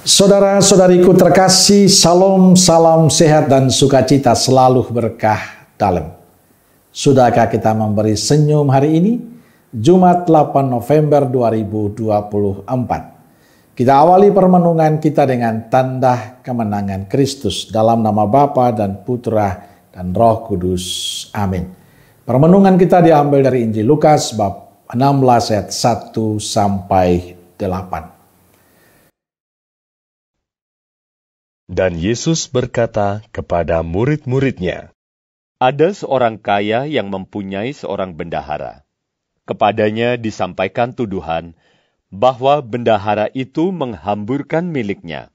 Saudara-saudariku terkasih, salam, salam sehat dan sukacita selalu berkah dalam. Sudahkah kita memberi senyum hari ini? Jumat 8 November 2024. Kita awali permenungan kita dengan tanda kemenangan Kristus dalam nama Bapa dan Putra dan Roh Kudus. Amin. Permenungan kita diambil dari Injil Lukas bab 16 ayat 1 sampai 8. Dan Yesus berkata kepada murid-muridnya, "Ada seorang kaya yang mempunyai seorang bendahara. Kepadanya disampaikan tuduhan bahwa bendahara itu menghamburkan miliknya.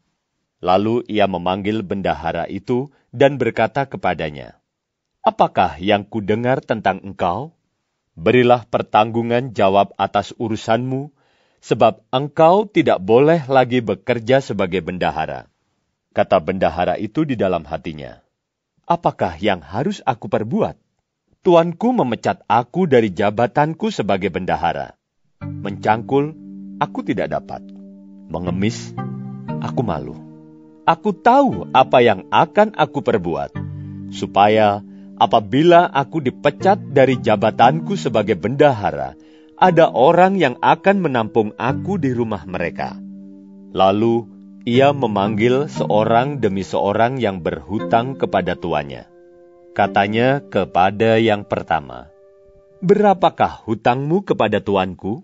Lalu ia memanggil bendahara itu dan berkata kepadanya, 'Apakah yang kudengar tentang engkau? Berilah pertanggungan jawab atas urusanmu, sebab engkau tidak boleh lagi bekerja sebagai bendahara.' Kata bendahara itu di dalam hatinya, 'Apakah yang harus aku perbuat? Tuanku memecat aku dari jabatanku sebagai bendahara. Mencangkul, aku tidak dapat. Mengemis, aku malu. Aku tahu apa yang akan aku perbuat, supaya apabila aku dipecat dari jabatanku sebagai bendahara, ada orang yang akan menampung aku di rumah mereka.' Lalu ia memanggil seorang demi seorang yang berhutang kepada tuannya. Katanya kepada yang pertama, 'Berapakah hutangmu kepada tuanku?'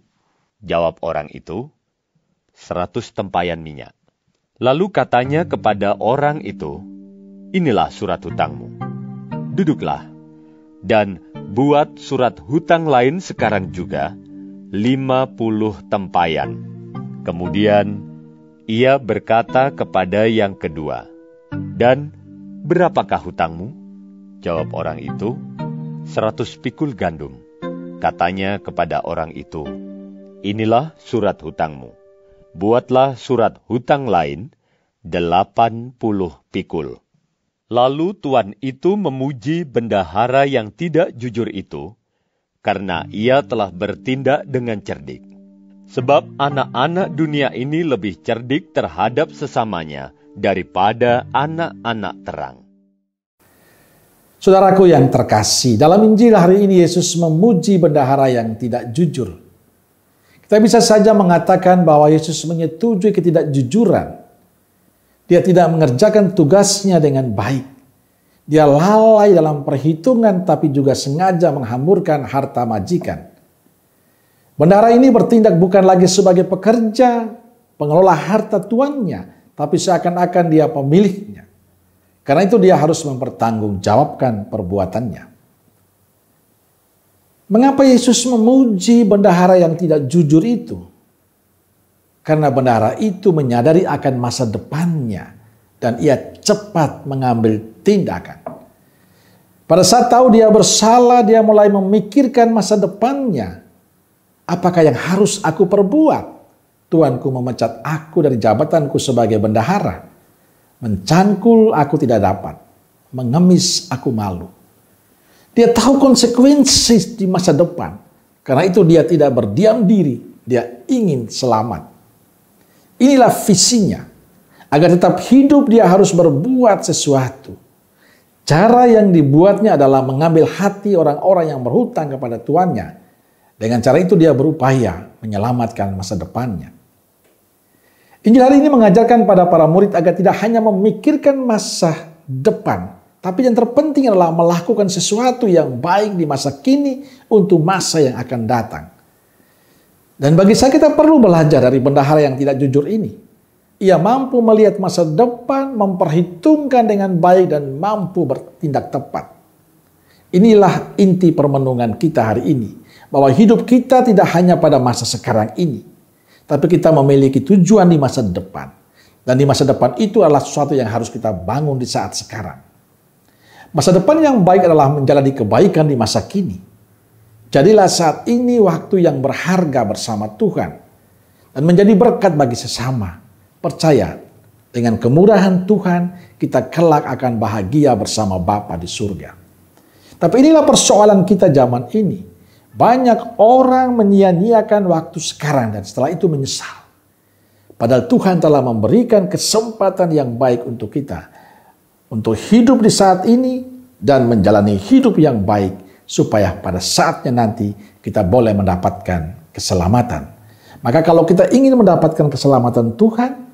Jawab orang itu, 100 tempayan minyak. Lalu katanya kepada orang itu, 'Inilah surat hutangmu. Duduklah, dan buat surat hutang lain sekarang juga, 50 tempayan. Kemudian ia berkata kepada yang kedua, 'Dan berapakah hutangmu?' Jawab orang itu, 100 pikul gandum. Katanya kepada orang itu, 'Inilah surat hutangmu. Buatlah surat hutang lain, 80 pikul.' Lalu tuan itu memuji bendahara yang tidak jujur itu, karena ia telah bertindak dengan cerdik. Sebab anak-anak dunia ini lebih cerdik terhadap sesamanya daripada anak-anak terang." Saudaraku yang terkasih, dalam Injil hari ini Yesus memuji bendahara yang tidak jujur. Kita bisa saja mengatakan bahwa Yesus menyetujui ketidakjujuran. Dia tidak mengerjakan tugasnya dengan baik. Dia lalai dalam perhitungan tapi juga sengaja menghamburkan harta majikan. Bendahara ini bertindak bukan lagi sebagai pekerja, pengelola harta tuannya, tapi seakan-akan dia pemiliknya. Karena itu dia harus mempertanggungjawabkan perbuatannya. Mengapa Yesus memuji bendahara yang tidak jujur itu? Karena bendahara itu menyadari akan masa depannya dan ia cepat mengambil tindakan. Pada saat tahu dia bersalah, dia mulai memikirkan masa depannya. Apakah yang harus aku perbuat? Tuanku memecat aku dari jabatanku sebagai bendahara. Mencangkul aku tidak dapat. Mengemis aku malu. Dia tahu konsekuensi di masa depan. Karena itu dia tidak berdiam diri. Dia ingin selamat. Inilah visinya. Agar tetap hidup dia harus berbuat sesuatu. Cara yang dibuatnya adalah mengambil hati orang-orang yang berhutang kepada tuannya. Dengan cara itu dia berupaya menyelamatkan masa depannya. Injil hari ini mengajarkan pada para murid agar tidak hanya memikirkan masa depan, tapi yang terpenting adalah melakukan sesuatu yang baik di masa kini untuk masa yang akan datang. Dan bagi saya kita perlu belajar dari bendahara yang tidak jujur ini. Ia mampu melihat masa depan, memperhitungkan dengan baik dan mampu bertindak tepat. Inilah inti permenungan kita hari ini. Bahwa hidup kita tidak hanya pada masa sekarang ini, tapi kita memiliki tujuan di masa depan. Dan di masa depan itu adalah sesuatu yang harus kita bangun di saat sekarang. Masa depan yang baik adalah menjalani kebaikan di masa kini. Jadilah saat ini waktu yang berharga bersama Tuhan. Dan menjadi berkat bagi sesama. Percaya, dengan kemurahan Tuhan, kita kelak akan bahagia bersama Bapa di surga. Tapi inilah persoalan kita zaman ini. Banyak orang menyia-nyiakan waktu sekarang dan setelah itu menyesal. Padahal Tuhan telah memberikan kesempatan yang baik untuk kita. Untuk hidup di saat ini dan menjalani hidup yang baik. Supaya pada saatnya nanti kita boleh mendapatkan keselamatan. Maka kalau kita ingin mendapatkan keselamatan Tuhan,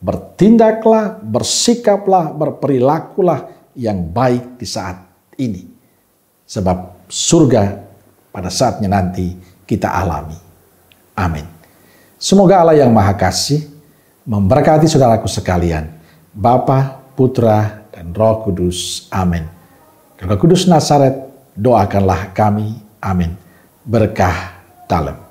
bertindaklah, bersikaplah, berperilakulah yang baik di saat ini. Sebab surga pada saatnya nanti kita alami. Amin. Semoga Allah yang Maha Kasih memberkati saudaraku sekalian, Bapa, Putra, dan Roh Kudus. Amin. Roh Kudus Nazaret, doakanlah kami. Amin. Berkah dalam.